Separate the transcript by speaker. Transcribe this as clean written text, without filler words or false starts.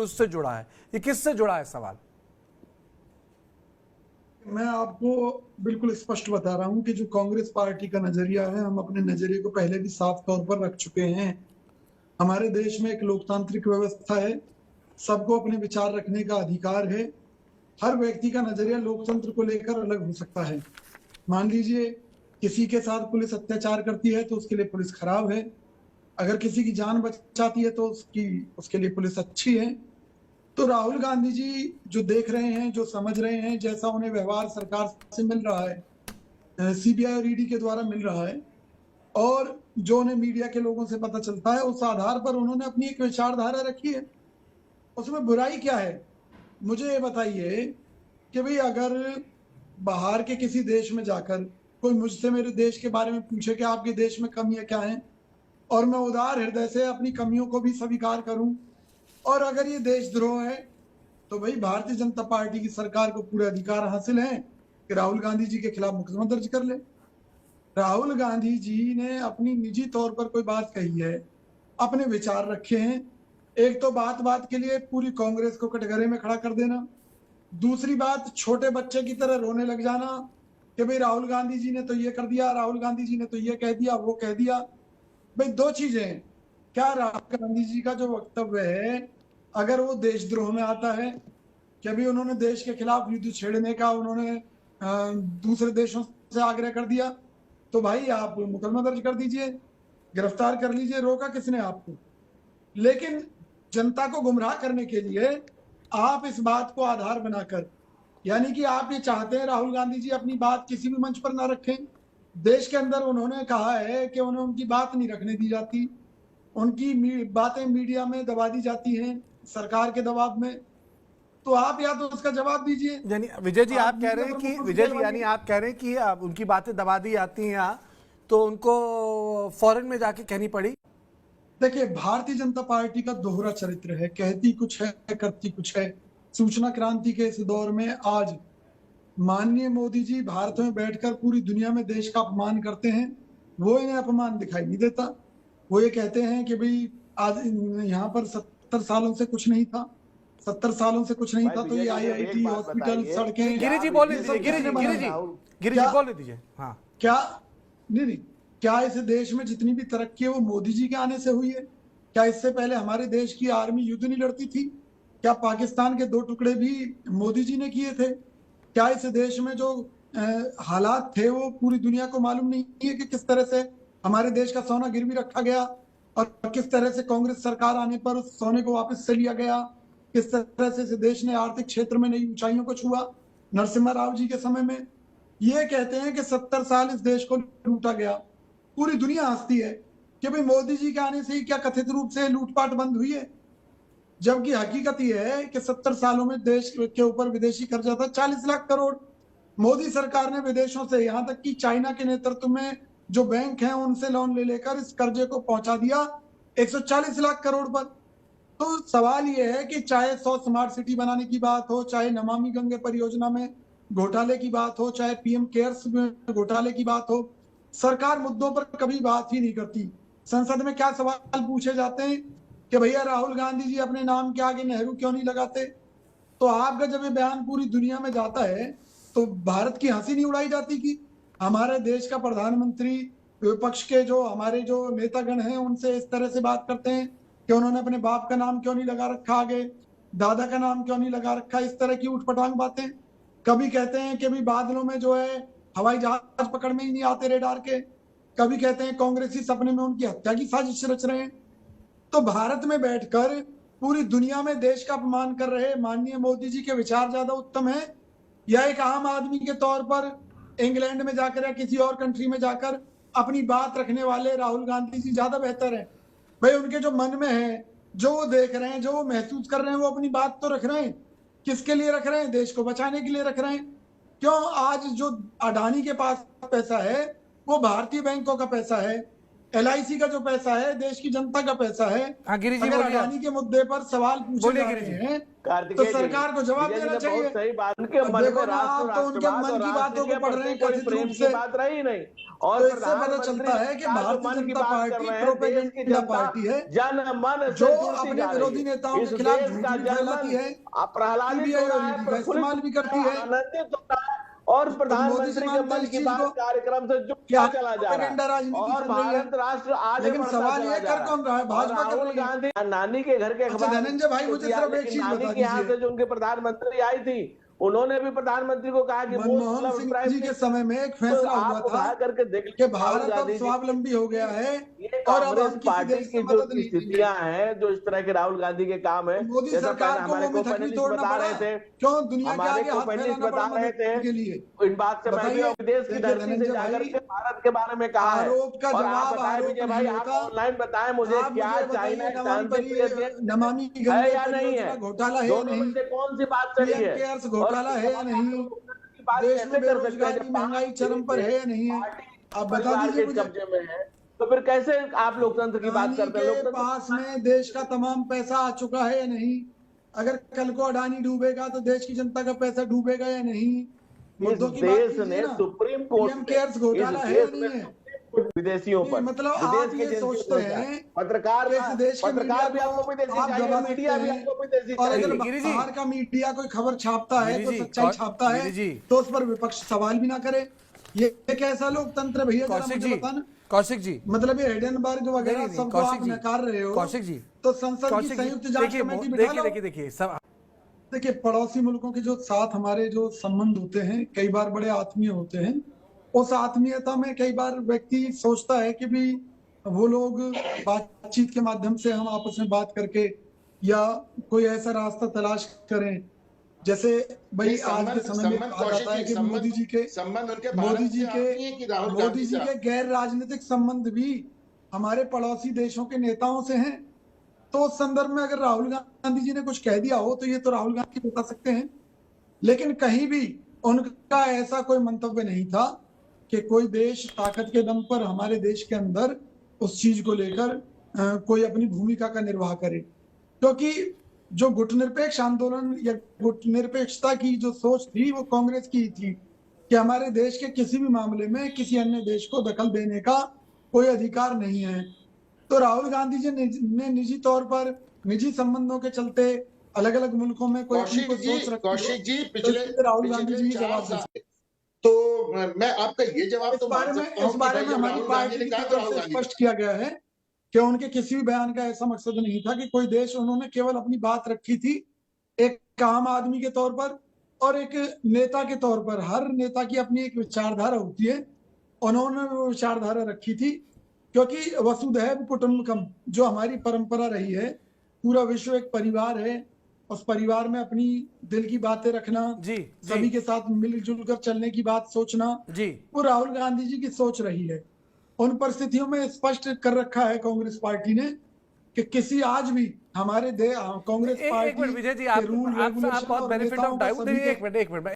Speaker 1: उससे जुड़ा है, ये किससे जुड़ा है सवाल?
Speaker 2: मैं आपको बिल्कुल स्पष्ट बता रहा हूं कि जो कांग्रेस पार्टी का नजरिया है, हम अपने नजरिए को पहले भी साफ तौर पर रख चुके हैं। हमारे देश में एक लोकतांत्रिक व्यवस्था है, सबको अपने विचार रखने का अधिकार है। हर व्यक्ति का नजरिया लोकतंत्र को लेकर अलग हो सकता है। मान लीजिए किसी के साथ पुलिस अत्याचार करती है तो उसके लिए पुलिस खराब है, अगर किसी की जान बचाती है तो उसके लिए पुलिस अच्छी है। तो राहुल गांधी जी जो देख रहे हैं, जो समझ रहे हैं, जैसा उन्हें व्यवहार सरकार से मिल रहा है, सीबीआई और ईडी के द्वारा मिल रहा है, और जो उन्हें मीडिया के लोगों से पता चलता है, उस आधार पर उन्होंने अपनी एक विचारधारा रखी है। उसमें बुराई क्या है? मुझे ये बताइए कि भाई अगर बाहर के किसी देश में जाकर कोई मुझसे मेरे देश के बारे में पूछे कि आपके देश में कमियां क्या हैं, और मैं उदार हृदय से अपनी कमियों को भी स्वीकार करूं, और अगर ये देशद्रोह है, तो भाई भारतीय जनता पार्टी की सरकार को पूरे अधिकार हासिल है कि राहुल गांधी जी के खिलाफ मुकदमा दर्ज कर ले। राहुल गांधी जी ने अपनी निजी तौर पर कोई बात कही है, अपने विचार रखे हैं। एक तो बात बात के लिए पूरी कांग्रेस को कटघरे में खड़ा कर देना, दूसरी बात छोटे बच्चे की तरह रोने लग जाना कि भाई राहुल गांधी जी ने तो ये कर दिया, राहुल गांधी जी ने तो ये कह दिया, वो कह दिया। भाई दो चीजें हैं, क्या राहुल गांधी जी का जो वक्तव्य है अगर वो देशद्रोह में आता है कि अभी उन्होंने देश के खिलाफ युद्ध छेड़ने का उन्होंने दूसरे देशों से आग्रह कर दिया, तो भाई आप मुकदमा दर्ज कर दीजिए, गिरफ्तार कर लीजिए, रोका किसने आपको? लेकिन जनता को गुमराह करने के लिए आप इस बात को आधार बनाकर, यानी कि आप ये चाहते हैं राहुल गांधी जी अपनी बात किसी भी मंच पर ना रखें। देश के अंदर उन्होंने कहा है कि उन्हें उनकी बात नहीं रखने दी जाती, उनकी बातें मीडिया में दबा दी जाती हैं सरकार के दबाव में। तो आप या तो उसका जवाब दीजिए।
Speaker 1: यानी विजय जी आप कह रहे हैं कि
Speaker 2: मीडिया
Speaker 1: विजय जी यानी आप कह रहे हैं कि उनकी बातें दबा दी जाती हैं यहाँ, तो उनको फॉरेन में जाके कहनी पड़ी।
Speaker 2: देखिए, भारतीय जनता पार्टी का दोहरा चरित्र है, कहती कुछ है करती कुछ है। सूचना क्रांति के इस दौर में आज माननीय मोदी जी भारत में बैठकर पूरी दुनिया में देश का अपमान करते हैं, वो इन्हें अपमान दिखाई नहीं देता। वो ये कहते हैं कि भाई आज यहाँ पर 70 सालों से कुछ नहीं था, 70 सालों से कुछ नहीं
Speaker 3: भाई
Speaker 2: था, तो
Speaker 3: विजय
Speaker 2: ये
Speaker 3: जी, जब एक
Speaker 2: आईआईटी,
Speaker 3: बात
Speaker 2: हॉस्पिटल,
Speaker 3: बताइए,
Speaker 2: सड़कें,
Speaker 1: गिरी जी
Speaker 3: क्या
Speaker 1: बोलने
Speaker 2: ये
Speaker 1: दीजिए,
Speaker 2: सब
Speaker 1: गिरी
Speaker 2: किसने
Speaker 1: जी
Speaker 2: बनाया?
Speaker 1: गिरी जी
Speaker 2: क्या
Speaker 1: बोलने दीजिए। हाँ,
Speaker 2: क्या नहीं, क्या इस देश में जितनी भी तरक्की है वो मोदी जी के आने से हुई है? क्या इससे पहले हमारे देश की आर्मी युद्ध नहीं लड़ती थी? क्या पाकिस्तान के 2 टुकड़े भी मोदी जी ने किए थे? क्या इस देश में जो हालात थे वो पूरी दुनिया को मालूम नहीं है कि किस तरह से हमारे देश का सोना गिरवी रखा गया, और किस तरह से कांग्रेस सरकार आने पर उस सोने को वापस से लिया गया, किस तरह से इस देश ने आर्थिक क्षेत्र में नई ऊंचाइयों को छुआ नरसिम्हा राव जी के समय में। ये कहते हैं कि 70 साल इस देश को लूटा गया। पूरी दुनिया हंसती है कि भाई मोदी जी के आने से ही क्या कथित रूप से लूटपाट बंद हुई है, जबकि हकीकत यह है कि 70 सालों में देश के ऊपर विदेशी कर्जा था 40 लाख करोड़। मोदी सरकार ने विदेशों से, यहां तक कि चाइना के नेतृत्व में जो बैंक हैं उनसे लोन ले लेकर इस कर्जे को पहुंचा दिया 140 लाख करोड़ पर। तो सवाल ये है कि चाहे 100 स्मार्ट सिटी बनाने की बात हो, चाहे नमामि गंगे परियोजना में घोटाले की बात हो, चाहे पीएम केयर्स में घोटाले की बात हो, सरकार मुद्दों पर कभी बात ही नहीं करती। संसद में क्या सवाल पूछे जाते हैं कि भैया राहुल गांधी जी अपने नाम के आगे नेहरू क्यों नहीं लगाते? तो आपका जब ये बयान पूरी दुनिया में जाता है तो भारत की हंसी नहीं उड़ाई जाती कि हमारे देश का प्रधानमंत्री विपक्ष के जो हमारे जो नेतागण हैं उनसे इस तरह से बात करते हैं कि उन्होंने अपने बाप का नाम क्यों नहीं लगा रखा आगे, दादा का नाम क्यों नहीं लगा रखा, इस तरह की उठपटांग बातें। कभी कहते हैं कि भाई बादलों में जो है हवाई जहाज पकड़ में ही नहीं आते रेडार के, कभी कहते हैं कांग्रेसी सपने में उनकी हत्या की साजिश रच रहे हैं। तो भारत में बैठकर पूरी दुनिया में देश का अपमान कर रहे माननीय मोदी जी के विचार ज्यादा उत्तम है, या एक आम आदमी के तौर पर इंग्लैंड में जाकर या किसी और कंट्री में जाकर अपनी बात रखने वाले राहुल गांधी जी ज्यादा बेहतर है? भाई उनके जो मन में है, जो वो देख रहे हैं, जो वो महसूस कर रहे हैं, वो अपनी बात तो रख रहे हैं। किसके लिए रख रहे हैं? देश को बचाने के लिए रख रहे हैं। क्यों? आज जो अडानी के पास पैसा है वो भारतीय बैंकों का पैसा है, LIC का जो पैसा है देश की जनता का पैसा है।
Speaker 1: हाँ गिरी जी
Speaker 2: अगर
Speaker 1: बोलिए,
Speaker 2: अडानी के मुद्दे पर सवाल पूछे
Speaker 1: बोलिए
Speaker 2: जा
Speaker 1: गिरी
Speaker 2: रहे
Speaker 1: जी।
Speaker 2: हैं तो
Speaker 3: कार्तिकेय जी,
Speaker 2: सरकार को जवाब
Speaker 3: विजय जी
Speaker 2: देना
Speaker 3: ने
Speaker 2: चाहिए।
Speaker 3: बहुत सही बात, उनके
Speaker 2: अब
Speaker 3: मन
Speaker 2: देखो
Speaker 3: में
Speaker 2: ना, आप तो उनके
Speaker 3: राष्ट्रवाद
Speaker 2: मन
Speaker 3: और
Speaker 2: की बातों
Speaker 3: राष्ट्र
Speaker 2: को पढ़ रहे हैं
Speaker 3: के प्रति
Speaker 2: कथित
Speaker 3: कोई
Speaker 2: रूप
Speaker 3: प्रेम
Speaker 2: से।
Speaker 3: की बात रही नहीं। और
Speaker 2: तो इससे पता
Speaker 3: प्रधानमंत्री
Speaker 2: चलता है कि
Speaker 3: का जो
Speaker 2: भारतीय
Speaker 3: मन की
Speaker 2: जनता
Speaker 3: बात कर
Speaker 2: पार्टी
Speaker 3: रहे हैं, देश की
Speaker 2: प्रोपेगेंडा
Speaker 3: जनता
Speaker 2: पार्टी है
Speaker 3: जन मन
Speaker 2: जो
Speaker 3: से जुड़ती
Speaker 2: अपने
Speaker 3: जा रही
Speaker 2: विरोधी
Speaker 3: है।
Speaker 2: नेताओं
Speaker 3: इस
Speaker 2: के खिलाफ
Speaker 3: देश
Speaker 2: झूठ
Speaker 3: का
Speaker 2: भी
Speaker 3: जन
Speaker 2: फैलाती
Speaker 3: मन
Speaker 2: है,
Speaker 3: प्रहलादित
Speaker 2: PBI
Speaker 3: हो रहा
Speaker 2: और
Speaker 3: है,
Speaker 2: ED का इस्तेमाल भी करती है।
Speaker 3: आनंदित हो रहा है और
Speaker 2: तो मोदी जी
Speaker 3: प्रधानमंत्री के
Speaker 2: मानते हैं
Speaker 3: मन
Speaker 2: इस
Speaker 3: की
Speaker 2: चीज
Speaker 3: बात
Speaker 2: को
Speaker 3: कार्यक्रम से
Speaker 2: कि
Speaker 3: जुड़ता
Speaker 2: हाँ
Speaker 3: चला जा रहा
Speaker 2: प्रोपेगेंडा
Speaker 3: है
Speaker 2: राजनीति
Speaker 3: और
Speaker 2: चल रही है।
Speaker 3: भारत राष्ट्र आगे
Speaker 2: लेकिन
Speaker 3: बढ़ता
Speaker 2: सवाल
Speaker 3: चला
Speaker 2: ये
Speaker 3: जा
Speaker 2: कर
Speaker 3: रहा
Speaker 2: कौन रहा है?
Speaker 3: है। और
Speaker 2: भाजपा कर
Speaker 3: राहुल
Speaker 2: रही है।
Speaker 3: गांधी नानी के घर के
Speaker 2: अच्छा
Speaker 3: अखबार
Speaker 2: धनंजय भाई, मुझे
Speaker 3: दिया,
Speaker 2: सिर्फ एक
Speaker 3: लेकिन
Speaker 2: चीज
Speaker 3: नानी
Speaker 2: बता
Speaker 3: के यहाँ
Speaker 2: दीजिए,
Speaker 3: से जो उनके प्रधानमंत्री आई थी, उन्होंने भी प्रधानमंत्री को कहा कि
Speaker 2: मनमोहन सिंह जी के समय में एक फैसला हुआ
Speaker 3: आप
Speaker 2: था
Speaker 3: उठा करके देख
Speaker 2: कि
Speaker 3: लीजिए राहुल
Speaker 2: भारत अब
Speaker 3: गांधी जी,
Speaker 2: स्वावलंबी हो गया है
Speaker 3: ये
Speaker 2: और अब
Speaker 3: कांग्रेस
Speaker 2: हम किसी
Speaker 3: पार्टी
Speaker 2: देश
Speaker 3: की
Speaker 2: से
Speaker 3: जो
Speaker 2: मदद नहीं लेंगे।
Speaker 3: स्थितियां हैं, जो इस तरह के राहुल गांधी के काम है,
Speaker 2: तो मोदी
Speaker 3: जैसा पहले
Speaker 2: सरकार को
Speaker 3: हमारे
Speaker 2: वो
Speaker 3: को
Speaker 2: मिथक भी
Speaker 3: पैनलिस्ट
Speaker 2: तोड़ना
Speaker 3: बता
Speaker 2: पड़ा,
Speaker 3: रहे थे,
Speaker 2: क्यों दुनिया के
Speaker 3: हमारे
Speaker 2: आगे
Speaker 3: को
Speaker 2: हाथ
Speaker 3: पैनलिस्ट
Speaker 2: फैलाना
Speaker 3: बता
Speaker 2: पड़ा
Speaker 3: रहे
Speaker 2: मदद
Speaker 3: थे,
Speaker 2: के लिए?
Speaker 3: इन बात से मैं भी
Speaker 2: बताइए।
Speaker 3: विदेश की
Speaker 2: देखिए
Speaker 3: धरती से
Speaker 2: धनंजय
Speaker 3: जाकर
Speaker 2: भाई,
Speaker 3: के भारत के बारे में कहा है।
Speaker 2: आरोप का
Speaker 3: और आप
Speaker 2: जवाब
Speaker 3: बताएं
Speaker 2: आरोप
Speaker 3: विजय
Speaker 2: नहीं
Speaker 3: भाई, आप
Speaker 2: होता।
Speaker 3: ऑनलाइन बताएं मुझे,
Speaker 2: आप
Speaker 3: क्या
Speaker 2: मुझे
Speaker 3: चाइना
Speaker 2: बताइए
Speaker 3: शांति
Speaker 2: नमामि
Speaker 3: है
Speaker 2: गंगे
Speaker 3: या नहीं है?
Speaker 2: परियोजना घोटाला है या
Speaker 3: दोनों में
Speaker 2: नहीं?
Speaker 3: से कौन सी बात सही
Speaker 2: PM
Speaker 3: है?
Speaker 2: केयर्स
Speaker 3: और
Speaker 2: घोटाला है या नहीं?
Speaker 3: की बात
Speaker 2: देश में
Speaker 3: कैसे कर सकते हैं
Speaker 2: बेरोजगारी
Speaker 3: जब
Speaker 2: महंगाई चरम पर है या नहीं है?
Speaker 3: पार्टी
Speaker 2: आप बता
Speaker 3: परिवार
Speaker 2: दीजिए
Speaker 3: के
Speaker 2: मुझे।
Speaker 3: कब्जे में है, तो फिर कैसे आप लोकतंत्र की बात
Speaker 2: अडानी
Speaker 3: करते हैं?
Speaker 2: के
Speaker 3: लोकतंत्र
Speaker 2: पास में देश का तमाम पैसा आ चुका है या नहीं? अगर कल को अडानी डूबेगा तो देश की जनता का पैसा डूबेगा या नहीं?
Speaker 3: इस
Speaker 2: मुद्दों की बात
Speaker 3: देश
Speaker 2: कीजिए
Speaker 3: ने
Speaker 2: ना।
Speaker 3: सुप्रीम
Speaker 2: PM
Speaker 3: कोर्ट
Speaker 2: केयर्स घोटाला है या नहीं है?
Speaker 3: विदेशियों पर,
Speaker 2: मतलब
Speaker 3: विदेश
Speaker 2: आप
Speaker 3: के
Speaker 2: ये
Speaker 3: एजेंसियों
Speaker 2: सोचते
Speaker 3: पर
Speaker 2: हैं
Speaker 3: पत्रकार
Speaker 2: कि इस देश के
Speaker 3: पत्रकार भी
Speaker 2: मीडिया
Speaker 3: आपको
Speaker 2: को
Speaker 3: विदेशी
Speaker 2: आप
Speaker 3: चाहिए,
Speaker 2: दबा
Speaker 3: मीडिया
Speaker 2: सकते
Speaker 3: भी
Speaker 2: हैं,
Speaker 3: आपको विदेशी
Speaker 2: और अगर
Speaker 3: चाहिए।
Speaker 1: गिरी जी,
Speaker 2: बाहर का मीडिया कोई खबर छापता है
Speaker 1: गिरी
Speaker 2: तो
Speaker 1: जी,
Speaker 2: सच्चाई छापता है
Speaker 1: गिरी जी,
Speaker 2: तो उस पर विपक्ष सवाल भी ना करे। ये कैसा लोकतंत्र है भैया, जरा
Speaker 1: कौशिक
Speaker 2: मुझे
Speaker 1: जी,
Speaker 2: बताना।
Speaker 1: कौशिक जी,
Speaker 2: मतलब ये हिडेनबर्ग वगैरह
Speaker 1: नहीं,
Speaker 2: सबको
Speaker 1: कौशिक
Speaker 2: आप
Speaker 1: जी,
Speaker 2: नकार रहे हो,
Speaker 1: कौशिक जी,
Speaker 2: तो संसद की
Speaker 1: कौशिक जी,
Speaker 2: संयुक्त जांच
Speaker 1: देखिए
Speaker 2: कमेटी बिठा लो।
Speaker 1: देखिए सब
Speaker 2: देखिए पड़ोसी मुल्कों के जो साथ हमारे जो संबंध होते हैं कई बार बड़े आत्मीय होते हैं। उस आत्मीयता में कई बार व्यक्ति सोचता है कि भी वो लोग बातचीत के माध्यम से हम आपस में बात करके या कोई ऐसा रास्ता तलाश करें, जैसे भाई आज के समय में कहा जाता है कि मोदी जी के गैर राजनीतिक संबंध भी हमारे पड़ोसी देशों के नेताओं से हैं। तो उस संदर्भ में अगर राहुल गांधी जी ने कुछ कह दिया हो तो ये तो राहुल गांधी बता सकते हैं, लेकिन कहीं भी उनका ऐसा कोई मंतव्य नहीं था कि कोई देश ताकत के दम पर हमारे देश के अंदर उस चीज को लेकर कोई अपनी भूमिका का निर्वाह करे। क्योंकि जो गुटनिरपेक्ष आंदोलन या गुटनिरपेक्षता की जो सोच थी वो कांग्रेस की थी कि हमारे देश के किसी भी मामले में किसी अन्य देश को दखल देने का कोई अधिकार नहीं है। तो राहुल गांधी जी ने निजी तौर पर निजी संबंधों के चलते अलग अलग मुल्कों में कोई अपनी कोई सोच रखी है,
Speaker 4: कौशिक जी
Speaker 2: तो राहुल गांधी जी जवाब दे सकते हैं।
Speaker 4: तो मैं आपका ये जवाब तो
Speaker 2: इस बारे में हमारी पार्टी की तरफ से स्पष्ट किया गया है कि उनके किसी भी बयान का ऐसा मकसद नहीं था कि कोई देश, उन्होंने केवल अपनी बात रखी थी एक आम आदमी के तौर पर और एक नेता के तौर पर। हर नेता की अपनी एक विचारधारा होती है, उन्होंने वो विचारधारा रखी थी क्योंकि वसुधैव कुटुंबकम जो हमारी परंपरा रही है, पूरा विश्व एक परिवार है, उस परिवार में अपनी दिल की बातें रखना,
Speaker 1: जी,
Speaker 2: सभी के साथ मिलजुल कर चलने की बात सोचना,
Speaker 1: जी,
Speaker 2: वो राहुल गांधी जी की सोच रही है। उन परिस्थितियों में स्पष्ट कर रखा है कांग्रेस पार्टी ने कि किसी आज भी हमारे कांग्रेस पार्टी
Speaker 1: एक मिनट विजय जी,
Speaker 2: के रूल
Speaker 1: आप बहुत बेनिफिट ऑफ डाउट, एक मिनट